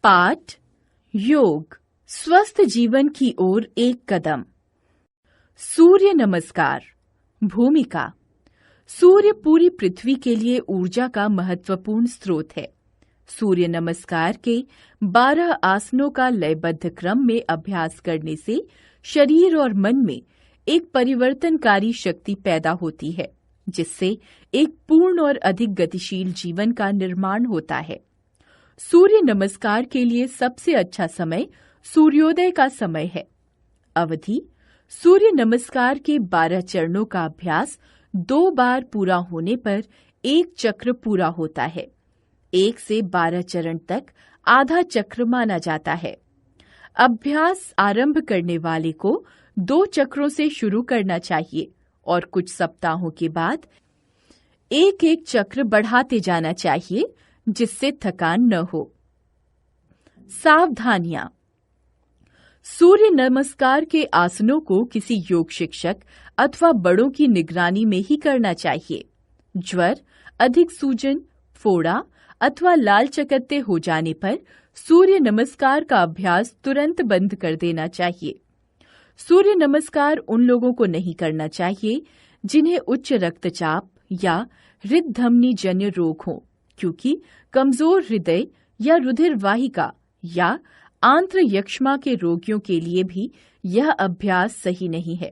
पाठ योग स्वस्थ जीवन की ओर एक कदम। सूर्य नमस्कार। भूमिका। सूर्य पूरी पृथ्वी के लिए ऊर्जा का महत्वपूर्ण स्रोत है। सूर्य नमस्कार के 12 आसनों का लयबद्ध क्रम में अभ्यास करने से शरीर और मन में एक परिवर्तनकारी शक्ति पैदा होती है, जिससे एक पूर्ण और अधिक गतिशील जीवन का निर्माण होता है। सूर्य नमस्कार के लिए सबसे अच्छा समय सूर्योदय का समय है। अवधि: सूर्य नमस्कार के 12 चरणों का अभ्यास 2 बार पूरा होने पर एक चक्र पूरा होता है। 1 से 12 चरण तक आधा चक्र माना जाता है। अभ्यास आरंभ करने वाले को 2 चक्रों से शुरू करना चाहिए और कुछ सप्ताहों के बाद एक एक चक्र बढ़ाते जाना चाहिए, जिससे थकान न हो। सावधानियां: सूर्य नमस्कार के आसनों को किसी योग शिक्षक अथवा बड़ों की निगरानी में ही करना चाहिए। ज्वर, अधिक सूजन, फोड़ा अथवा लाल चकत्ते हो जाने पर सूर्य नमस्कार का अभ्यास तुरंत बंद कर देना चाहिए। सूर्य नमस्कार उन लोगों को नहीं करना चाहिए जिन्हें उच्च रक्तचाप या हृदय जन्य रोग हो, क्योंकि कमजोर हृदय या रुधिर वाहिका या आंत्र यक्ष्मा के रोगियों के लिए भी यह अभ्यास सही नहीं है।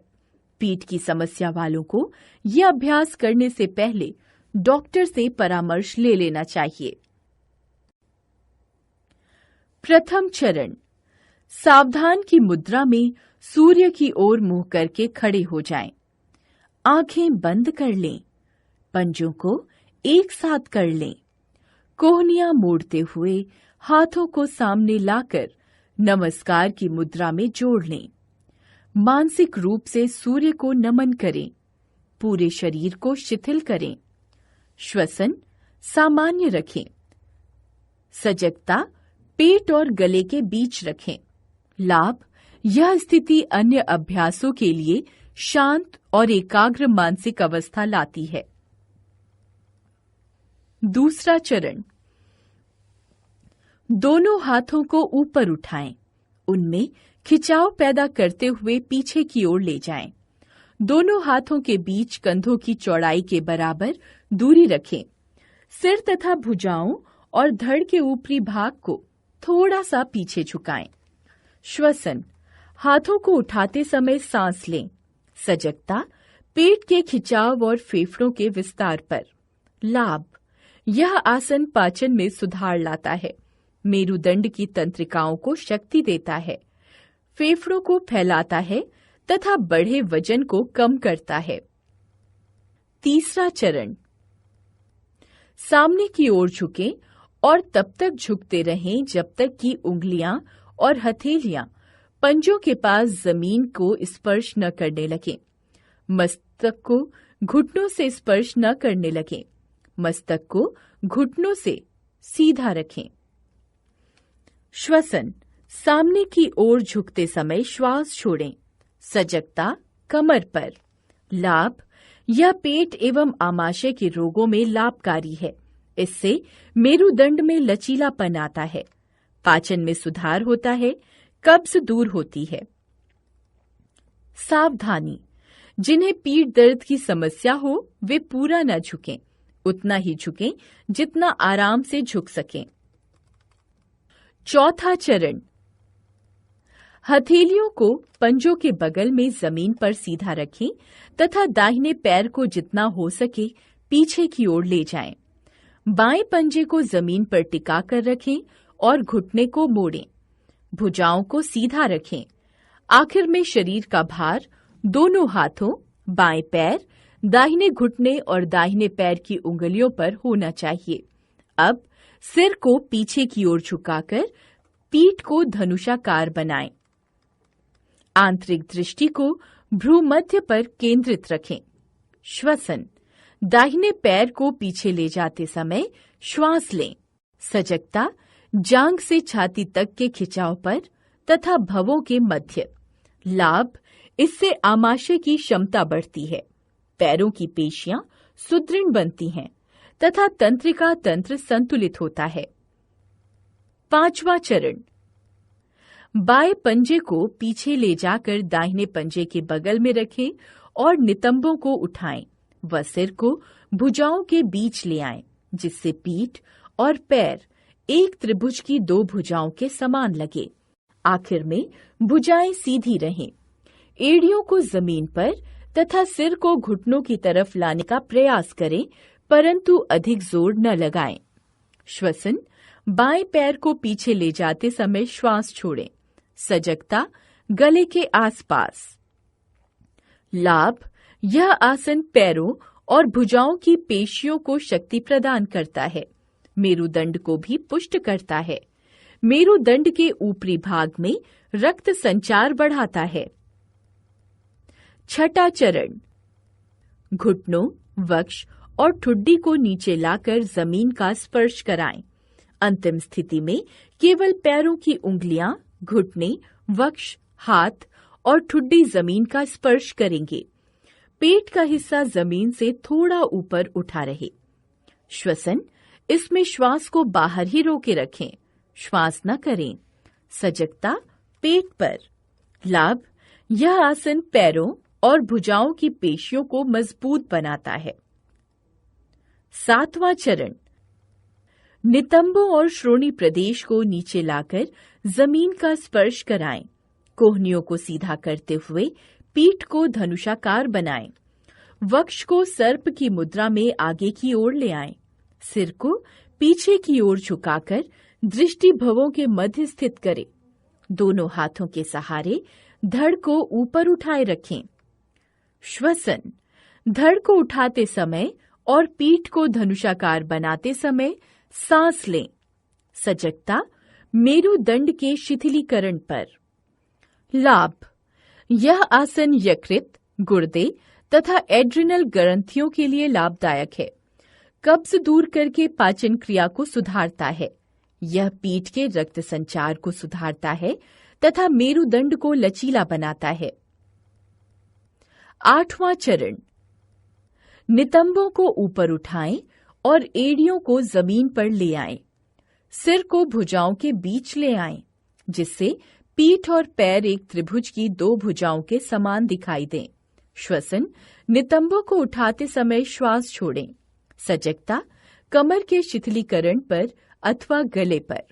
पीठ की समस्या वालों को यह अभ्यास करने से पहले डॉक्टर से परामर्श ले लेना चाहिए। प्रथम चरण: सावधान की मुद्रा में सूर्य की ओर मुंह करके खड़े हो जाएं। आंखें बंद कर लें। पंजों को एक साथ कर लें। कोहनियां मोड़ते हुए हाथों को सामने लाकर नमस्कार की मुद्रा में जोड़ लें। मानसिक रूप से सूर्य को नमन करें। पूरे शरीर को शिथिल करें। श्वसन सामान्य रखें। सजगता पेट और गले के बीच रखें। लाभ: यह स्थिति अन्य अभ्यासों के लिए शांत और एकाग्र मानसिक अवस्था लाती है। दूसरा चरण: दोनों हाथों को ऊपर उठाएं। उनमें खिंचाव पैदा करते हुए पीछे की ओर ले जाएं। दोनों हाथों के बीच कंधों की चौड़ाई के बराबर दूरी रखें। सिर तथा भुजाओं और धड़ के ऊपरी भाग को थोड़ा सा पीछे झुकाएं। श्वसन: हाथों को उठाते समय सांस लें। सजगता पेट के खिंचाव और फेफड़ों के विस्तार पर। लाभ: यह आसन पाचन में सुधार लाता है, मेरुदंड की तंत्रिकाओं को शक्ति देता है, फेफड़ों को फैलाता है तथा बढ़े वजन को कम करता है। तीसरा चरण: सामने की ओर झुकें और तब तक झुकते रहें जब तक कि उंगलियां और हथेलियां पंजों के पास जमीन को स्पर्श न करने लगें। मस्तक को घुटनों से स्पर्श न करने लगें। मस्तक को घुटनों से सीधा रखें। श्वसन: सामने की ओर झुकते समय श्वास छोड़ें। सजगता कमर पर। लाभ: यह पेट एवं आमाशय के रोगों में लाभकारी है। इससे मेरुदंड में लचीलापन आता है, पाचन में सुधार होता है, कब्ज दूर होती है। सावधानी: जिन्हें पीठ दर्द की समस्या हो वे पूरा न झुकें, उतना ही झुकें जितना आराम से झुक सकें। चौथा चरण: हथेलियों को पंजों के बगल में जमीन पर सीधा रखें तथा दाहिने पैर को जितना हो सके पीछे की ओर ले जाएं। बाएं पंजे को जमीन पर टिका कर रखें और घुटने को मोड़ें। भुजाओं को सीधा रखें। आखिर में शरीर का भार दोनों हाथों, बाएं पैर, दाहिने घुटने और दाहिने पैर की उंगलियों पर होना चाहिए। अब सिर को पीछे की ओर झुकाकर पीठ को धनुषाकार बनाएं। आंतरिक दृष्टि को भ्रूमध्य पर केंद्रित रखें। श्वसन: दाहिने पैर को पीछे ले जाते समय श्वास लें। सजगता जांघ से छाती तक के खिंचाव पर तथा भवों के मध्य। लाभ: इससे आमाशय की क्षमता बढ़ती है, पैरों की पेशियां सुदृढ़ बनती हैं तथा तंत्रिका तंत्र संतुलित होता है। 5वां चरण, बाएं पंजे को पीछे ले जाकर दाहिने पंजे के बगल में रखें और नितंबों को उठाएं व सिर को भुजाओं के बीच ले आएं, जिससे पीठ और पैर एक त्रिभुज की 2 भुजाओं के समान लगे। आखिर में भुजाएं सीधी रहें। एड़ियों को जमीन पर तथा सिर को घुटनों की तरफ लाने का प्रयास करें, परंतु अधिक जोर न लगाएं। श्वसन, बाएं पैर को पीछे ले जाते समय श्वास छोड़ें। सजगता, गले के आसपास। लाभ, यह आसन पैरों और भुजाओं की पेशियों को शक्ति प्रदान करता है। मेरुदंड को भी पुष्ट करता है। मेरुदंड के ऊपरी भाग में रक्त संचार बढ़ाता है। 6ठा चरण, घुटनों, वक्ष और ठुड्डी को नीचे लाकर जमीन का स्पर्श कराएं। अंतिम स्थिति में केवल पैरों की उंगलियां, घुटने, वक्ष, हाथ और ठुड्डी जमीन का स्पर्श करेंगे। पेट का हिस्सा जमीन से थोड़ा ऊपर उठा रहे। श्वसन, इसमें श्वास को बाहर ही रोके रखें, श्वास न करें। सजगता, पेट पर। लाभ, यह आसन पैरों और भुजाओं की पेशियों को मजबूत बनाता है। 7वां चरण, नितंबों और श्रोणी प्रदेश को नीचे लाकर जमीन का स्पर्श कराएं। कोहनियों को सीधा करते हुए पीठ को धनुषाकार बनाएं। वक्ष को सर्प की मुद्रा में आगे की ओर ले आएं। सिर को पीछे की ओर झुकाकर दृष्टि भवों के मध्य स्थित करें। दोनों हाथों के सहारे धड़ को ऊपर उठाए रखें। श्वसन, धड़ को उठाते समय और पीठ को धनुषाकार बनाते समय सांस लें। सजगता, मेरुदंड के शिथिलीकरण पर। लाभ, यह आसन यकृत, गुर्दे तथा एड्रिनल ग्रंथियों के लिए लाभदायक है। कब्ज दूर करके पाचन क्रिया को सुधारता है। यह पीठ के रक्त संचार को सुधारता है तथा मेरुदंड को लचीला बनाता है। 8वां चरण, नितंबों को ऊपर उठाएं और एड़ियों को जमीन पर ले आएं। सिर को भुजाओं के बीच ले आएं, जिससे पीठ और पैर एक त्रिभुज की 2 भुजाओं के समान दिखाई दें। श्वसन, नितंबों को उठाते समय श्वास छोड़ें। सजगता, कमर के शिथिलीकरण पर अथवा गले पर।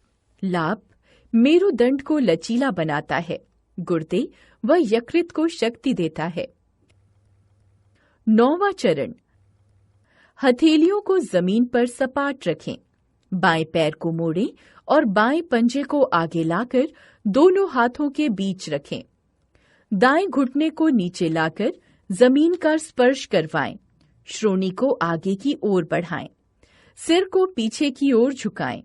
लाभ, मेरुदंड को लचीला बनाता है, गुर्दे व यकृत को शक्ति देता है। 9वां चरण, हथेलियों को जमीन पर सपाट रखें। बाएं पैर को मोड़ें और बाएं पंजे को आगे लाकर दोनों हाथों के बीच रखें। दाएं घुटने को नीचे लाकर जमीन का स्पर्श करवाएं। श्रोणी को आगे की ओर बढ़ाएं। सिर को पीछे की ओर झुकाएं।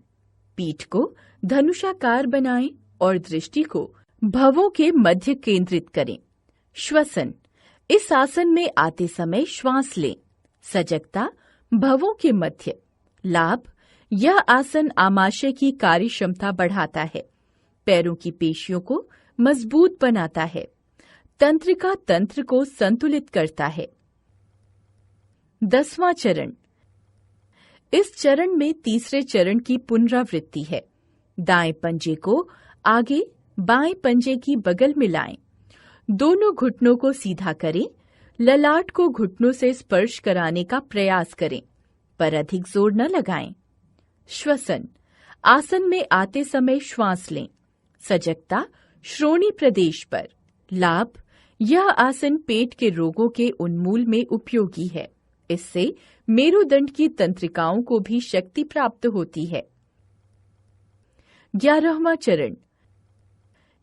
पीठ को धनुषाकार बनाएं और दृष्टि को भवों के मध्य केंद्रित करें। श्वसन, इस आसन में आते समय श्वास लें। सजगता, भवों के मध्य। लाभ, यह आसन आमाशय की कार्य क्षमता बढ़ाता है। पैरों की पेशियों को मजबूत बनाता है। तंत्रिका तंत्र को संतुलित करता है। 10वां चरण, इस चरण में तीसरे चरण की पुनरावृत्ति है। दाएं पंजे को आगे बाएं पंजे की बगल में लाएं। दोनों घुटनों को सीधा करें। ललाट को घुटनों से स्पर्श कराने का प्रयास करें, पर अधिक जोर न लगाएं। श्वसन, आसन में आते समय श्वास लें। सजगता, श्रोणी प्रदेश पर। लाभ, यह आसन पेट के रोगों के उन्मूलन में उपयोगी है। इससे मेरुदंड की तंत्रिकाओं को भी शक्ति प्राप्त होती है। 11वां चरण,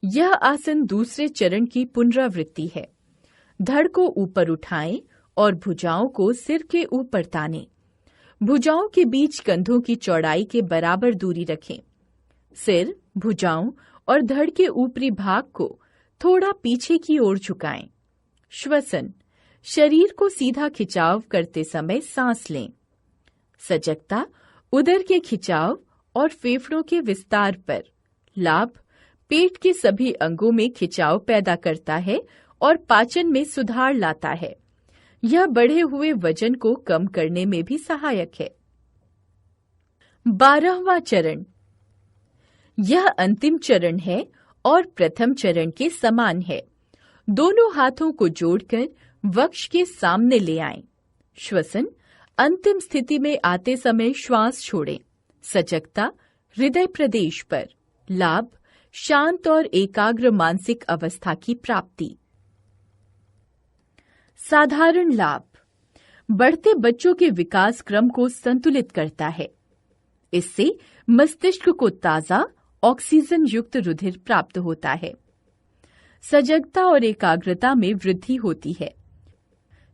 यह आसन दूसरे चरण की पुनरावृत्ति है। धड़ को ऊपर उठाएं और भुजाओं को सिर के ऊपर तानें। भुजाओं के बीच कंधों की चौड़ाई के बराबर दूरी रखें। सिर, भुजाओं और धड़ के ऊपरी भाग को थोड़ा पीछे की ओर झुकाएं। श्वसन, शरीर को सीधा खिंचाव करते समय सांस लें। सजगता, उदर के खिंचाव और फेफड़ों के विस्तार पर। लाभ, पेट के सभी अंगों में खिंचाव पैदा करता है और पाचन में सुधार लाता है। यह बढ़े हुए वजन को कम करने में भी सहायक है। 12वां चरण, यह अंतिम चरण है और प्रथम चरण के समान है। दोनों हाथों को जोड़कर वक्ष के सामने ले आएं। श्वसन अंतिम स्थिति में आते समय श्वास छोड़ें। सजगता हृदय प्रदेश पर। लाभ शांत और एकाग्र मानसिक अवस्था की प्राप्ति। साधारण लाभ बढ़ते बच्चों के विकास क्रम को संतुलित करता है। इससे मस्तिष्क को ताजा ऑक्सीजन युक्त रुधिर प्राप्त होता है। सजगता और एकाग्रता में वृद्धि होती है।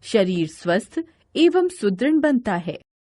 शरीर स्वस्थ एवं सुदृढ़ बनता है।